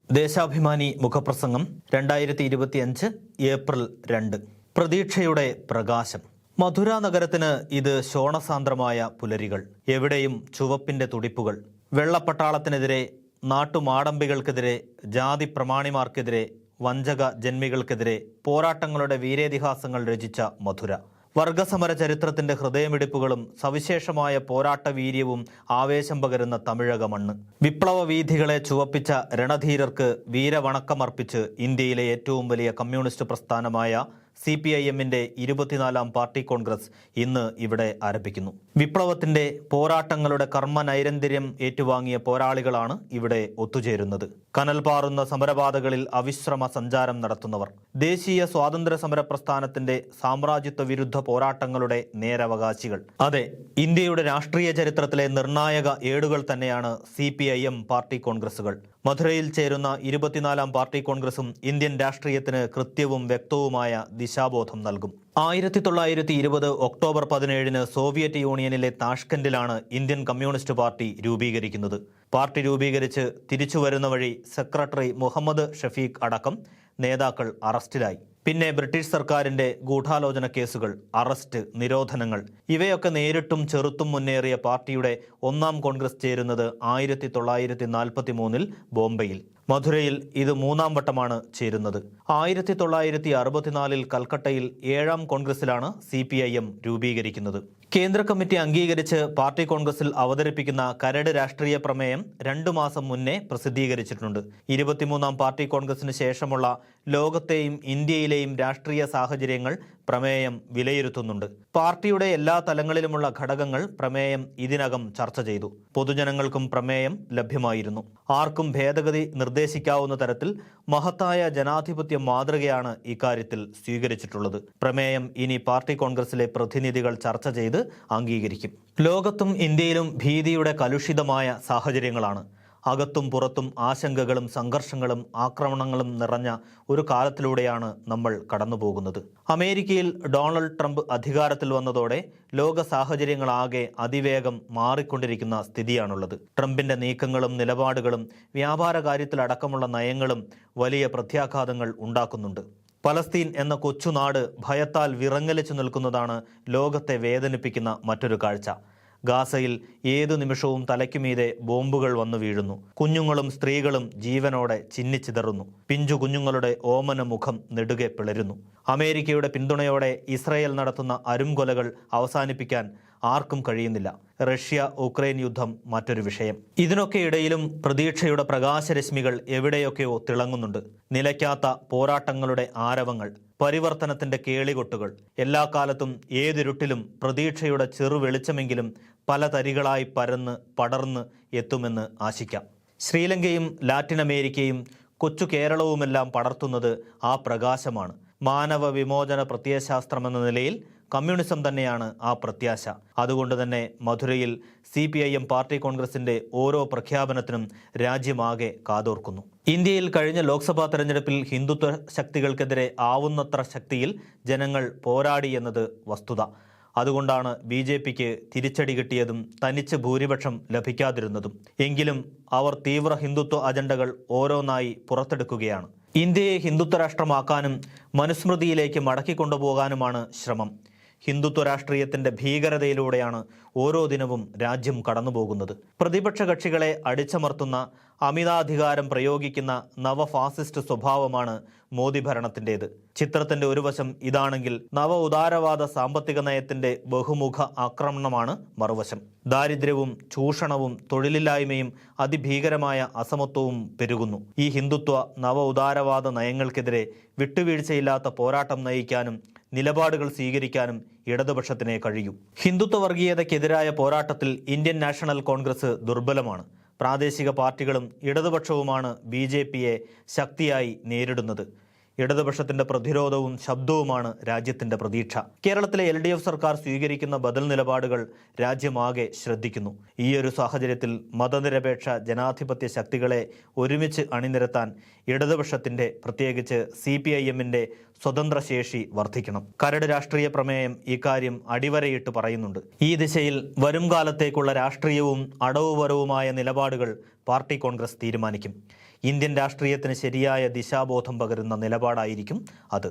ദേശാഭിമാനി മുഖപ്രസംഗം 2025 ഏപ്രിൽ 2. പ്രതീക്ഷയുടെ പ്രകാശം. മധുര നഗരത്തിന് ഇത് ശോണസാന്ദ്രമായ പുലരികൾ. എവിടെയും ചുവപ്പിന്റെ തുടിപ്പുകൾ. വെള്ളപ്പട്ടാളത്തിനെതിരെ, നാട്ടുമാടമ്പികൾക്കെതിരെ, ജാതി പ്രമാണിമാർക്കെതിരെ, വഞ്ചക ജന്മികൾക്കെതിരെ പോരാട്ടങ്ങളുടെ വീരേതിഹാസങ്ങൾ രചിച്ച മധുര. വർഗസമര ചരിത്രത്തിന്റെ ഹൃദയമിടിപ്പുകളും സവിശേഷമായ പോരാട്ട വീര്യവും ആവേശം പകരുന്ന തമിഴക മണ്ണ്. വിപ്ലവ വീഥികളെ ചുവപ്പിച്ച രണധീരർക്ക് വീരവണക്കമർപ്പിച്ച് ഇന്ത്യയിലെ ഏറ്റവും വലിയ കമ്മ്യൂണിസ്റ്റ് പ്രസ്ഥാനമായ CPIMന്റെ 24ാം പാർട്ടി കോൺഗ്രസ് ഇന്ന് ഇവിടെ ആരംഭിക്കുന്നു. വിപ്ലവത്തിന്റെ പോരാട്ടങ്ങളുടെ കർമ്മ നൈരന്തര്യം ഏറ്റുവാങ്ങിയ പോരാളികളാണ് ഇവിടെ ഒത്തുചേരുന്നത്. കനൽ പാറുന്ന സമരപാതകളിൽ അവിശ്രമ സഞ്ചാരം നടത്തുന്നവർ. ദേശീയ സ്വാതന്ത്ര്യ സമര പ്രസ്ഥാനത്തിന്റെ സാമ്രാജ്യത്വ വിരുദ്ധ പോരാട്ടങ്ങളുടെ നേരവകാശികൾ. അതെ, ഇന്ത്യയുടെ രാഷ്ട്രീയ ചരിത്രത്തിലെ നിർണായക ഏടുകൾ തന്നെയാണ് CPIM പാർട്ടി കോൺഗ്രസുകൾ. മധുരയിൽ ചേരുന്ന 24ാം പാർട്ടി കോൺഗ്രസും ഇന്ത്യൻ രാഷ്ട്രീയത്തിന് കൃത്യവും വ്യക്തവുമായ ദിശാബോധം നൽകും. 1920 ഒക്ടോബർ 17 സോവിയറ്റ് യൂണിയനിലെ താഷ്കന്റിലാണ് ഇന്ത്യൻ കമ്മ്യൂണിസ്റ്റ് പാർട്ടി രൂപീകരിക്കുന്നത്. പാർട്ടി രൂപീകരിച്ച് തിരിച്ചുവരുന്ന വഴി സെക്രട്ടറി മുഹമ്മദ് ഷഫീഖ് അടക്കം നേതാക്കൾ അറസ്റ്റിലായി. പിന്നെ ബ്രിട്ടീഷ് സർക്കാരിന്റെ ഗൂഢാലോചന കേസുകൾ, അറസ്റ്റ്, നിരോധനങ്ങൾ ഇവയൊക്കെ നേരിട്ടും ചെറുത്തും മുന്നേറിയ പാർട്ടിയുടെ 1ാം കോൺഗ്രസ് ചേരുന്നത് 1943 ബോംബെയിൽ. മധുരയിൽ ഇത് 3ാം വട്ടമാണ് ചേരുന്നത്. 1964 കൽക്കട്ടയിൽ 7ാം കോൺഗ്രസിലാണ് CPIM രൂപീകരിക്കുന്നത്. കേന്ദ്ര കമ്മിറ്റി അംഗീകരിച്ച് പാർട്ടി കോൺഗ്രസിൽ അവതരിപ്പിക്കുന്ന കരട് രാഷ്ട്രീയ പ്രമേയം 2 മാസം മുന്നേ പ്രസിദ്ധീകരിച്ചിട്ടുണ്ട്. 23ാം പാർട്ടി കോൺഗ്രസിന് ശേഷമുള്ള ലോകത്തെയും ഇന്ത്യയിലെയും രാഷ്ട്രീയ സാഹചര്യങ്ങൾ പ്രമേയം വിലയിരുത്തുന്നുണ്ട്. പാർട്ടിയുടെ എല്ലാ തലങ്ങളിലുമുള്ള ഘടകങ്ങൾ പ്രമേയം ഇതിനകം ചർച്ച ചെയ്തു. പൊതുജനങ്ങൾക്കും പ്രമേയം ലഭ്യമായിരുന്നു. ആർക്കും ഭേദഗതി നിർദ്ദേശിക്കാവുന്ന തരത്തിൽ മഹത്തായ ജനാധിപത്യ മാതൃകയാണ് ഇക്കാര്യത്തിൽ സ്വീകരിച്ചിട്ടുള്ളത്. പ്രമേയം ഇനി പാർട്ടി കോൺഗ്രസിലെ പ്രതിനിധികൾ ചർച്ച ചെയ്ത് അംഗീകരിക്കും. ലോകത്തും ഇന്ത്യയിലും ഭീതിയുടെ കലുഷിതമായ സാഹചര്യങ്ങളാണ്. അകത്തും പുറത്തും ആശങ്കകളും സംഘർഷങ്ങളും ആക്രമണങ്ങളും നിറഞ്ഞ ഒരു കാലത്തിലൂടെയാണ് നമ്മൾ കടന്നുപോകുന്നത്. അമേരിക്കയിൽ ഡൊണാൾഡ് ട്രംപ് അധികാരത്തിൽ വന്നതോടെ ലോക സാഹചര്യങ്ങളാകെ അതിവേഗം മാറിക്കൊണ്ടിരിക്കുന്ന സ്ഥിതിയാണുള്ളത്. ട്രംപിന്റെ നീക്കങ്ങളും നിലപാടുകളും വ്യാപാര കാര്യത്തിലടക്കമുള്ള നയങ്ങളും വലിയ പ്രത്യാഘാതങ്ങൾ ഉണ്ടാക്കുന്നുണ്ട്. പലസ്തീൻ എന്ന കൊച്ചുനാട് ഭയത്താൽ വിറങ്ങലിച്ചു നിൽക്കുന്നതാണ് ലോകത്തെ വേദനിപ്പിക്കുന്ന മറ്റൊരു കാഴ്ച. ഗാസയിൽ ഏതു നിമിഷവും തലയ്ക്കുമീതെ ബോംബുകൾ വന്നു വീഴുന്നു. കുഞ്ഞുങ്ങളും സ്ത്രീകളും ജീവനോടെ ചിന്നിച്ചിതറുന്നു. പിഞ്ചു കുഞ്ഞുങ്ങളുടെ ഓമന മുഖം നെടുകെ പിളരുന്നു. അമേരിക്കയുടെ പിന്തുണയോടെ ഇസ്രയേൽ നടത്തുന്ന അരുംകൊലകൾ അവസാനിപ്പിക്കാൻ ആർക്കും കഴിയുന്നില്ല. റഷ്യ ഉക്രൈൻ യുദ്ധം മറ്റൊരു വിഷയം. ഇതിനൊക്കെ ഇടയിലും പ്രതീക്ഷയുടെ പ്രകാശരശ്മികൾ എവിടെയൊക്കെയോ തിളങ്ങുന്നുണ്ട്. നിലയ്ക്കാത്ത പോരാട്ടങ്ങളുടെ ആരവങ്ങൾ, പരിവർത്തനത്തിന്റെ കേളികൊട്ടുകൾ. എല്ലാ കാലത്തും ഏതിരുട്ടിലും പ്രതീക്ഷയുടെ ചെറുവെളിച്ചമെങ്കിലും പല തരികളായി പരന്ന് പടർന്ന് എത്തുമെന്ന് ആശിക്കാം. ശ്രീലങ്കയും ലാറ്റിൻ അമേരിക്കയും കൊച്ചു കേരളവുമെല്ലാം പടർത്തുന്നത് ആ പ്രകാശമാണ്. മാനവ വിമോചന പ്രത്യയശാസ്ത്രമെന്ന നിലയിൽ കമ്മ്യൂണിസം തന്നെയാണ് ആ പ്രത്യാശ. അതുകൊണ്ട് തന്നെ മധുരയിൽ CPIM പാർട്ടി കോൺഗ്രസിന്റെ ഓരോ പ്രഖ്യാപനത്തിനും രാജ്യമാകെ കാതോർക്കുന്നു. ഇന്ത്യയിൽ കഴിഞ്ഞ ലോക്സഭാ തെരഞ്ഞെടുപ്പിൽ ഹിന്ദുത്വ ശക്തികൾക്കെതിരെ ആവുന്നത്ര ശക്തിയിൽ ജനങ്ങൾ പോരാടി എന്നത് വസ്തുത. അതുകൊണ്ടാണ് BJPക്ക് തിരിച്ചടി കിട്ടിയതും തനിച്ച് ഭൂരിപക്ഷം ലഭിക്കാതിരുന്നതും. എങ്കിലും അവർ തീവ്ര ഹിന്ദുത്വ അജണ്ടകൾ ഓരോന്നായി പുറത്തെടുക്കുകയാണ്. ഇന്ത്യയെ ഹിന്ദുത്വ രാഷ്ട്രമാക്കാനും മനുസ്മൃതിയിലേക്ക് മടക്കിക്കൊണ്ടുപോകാനുമാണ് ശ്രമം. ഹിന്ദുത്വ രാഷ്ട്രീയത്തിന്റെ ഭീകരതയിലൂടെയാണ് ഓരോ ദിനവും രാജ്യം കടന്നുപോകുന്നത്. പ്രതിപക്ഷ കക്ഷികളെ അടിച്ചമർത്തുന്ന, അമിതാധികാരം പ്രയോഗിക്കുന്ന നവ ഫാസിസ്റ്റ് സ്വഭാവമാണ് മോദി ഭരണത്തിൻ്റെത്. ചിത്രത്തിന്റെ ഒരു വശം ഇതാണെങ്കിൽ നവ ഉദാരവാദ സാമ്പത്തിക നയത്തിന്റെ ബഹുമുഖ ആക്രമണമാണ് മറുവശം. ദാരിദ്ര്യവും ചൂഷണവും തൊഴിലില്ലായ്മയും അതിഭീകരമായ അസമത്വവും പെരുകുന്നു. ഈ ഹിന്ദുത്വ നവ ഉദാരവാദ നയങ്ങൾക്കെതിരെ വിട്ടുവീഴ്ചയില്ലാത്ത പോരാട്ടം നയിക്കാനും നിലപാടുകൾ സ്വീകരിക്കാനും ഇടതുപക്ഷത്തിനെ കഴിയൂ. ഹിന്ദുത്വ വർഗീയതയ്ക്കെതിരായ പോരാട്ടത്തിൽ ഇന്ത്യൻ നാഷണൽ കോൺഗ്രസ് ദുർബലമാണ്. പ്രാദേശിക പാർട്ടികളും ഇടതുപക്ഷവുമാണ് BJPയെ ശക്തിയായി നേരിടുന്നത്. ഇടതുപക്ഷത്തിന്റെ പ്രതിരോധവും ശബ്ദവുമാണ് രാജ്യത്തിന്റെ പ്രതീക്ഷ. കേരളത്തിലെ LDF സർക്കാർ സ്വീകരിക്കുന്ന ബദൽ നിലപാടുകൾ രാജ്യമാകെ ശ്രദ്ധിക്കുന്നു. ഈയൊരു സാഹചര്യത്തിൽ മതനിരപേക്ഷ ജനാധിപത്യ ശക്തികളെ ഒരുമിച്ച് അണിനിരത്താൻ ഇടതുപക്ഷത്തിന്റെ, പ്രത്യേകിച്ച് CPIMന്റെ സ്വതന്ത്ര ശേഷി വർദ്ധിക്കണം. കരട് രാഷ്ട്രീയ പ്രമേയം ഇക്കാര്യം അടിവരയിട്ട് പറയുന്നുണ്ട്. ഈ ദിശയിൽ വരും കാലത്തേക്കുള്ള രാഷ്ട്രീയവും അടവുപരവുമായ നിലപാടുകൾ പാർട്ടി കോൺഗ്രസ് തീരുമാനിക്കും. ഇന്ത്യൻ രാഷ്ട്രീയത്തിന് ശരിയായ ദിശാബോധം പകരുന്ന നിലപാടായിരിക്കും അത്.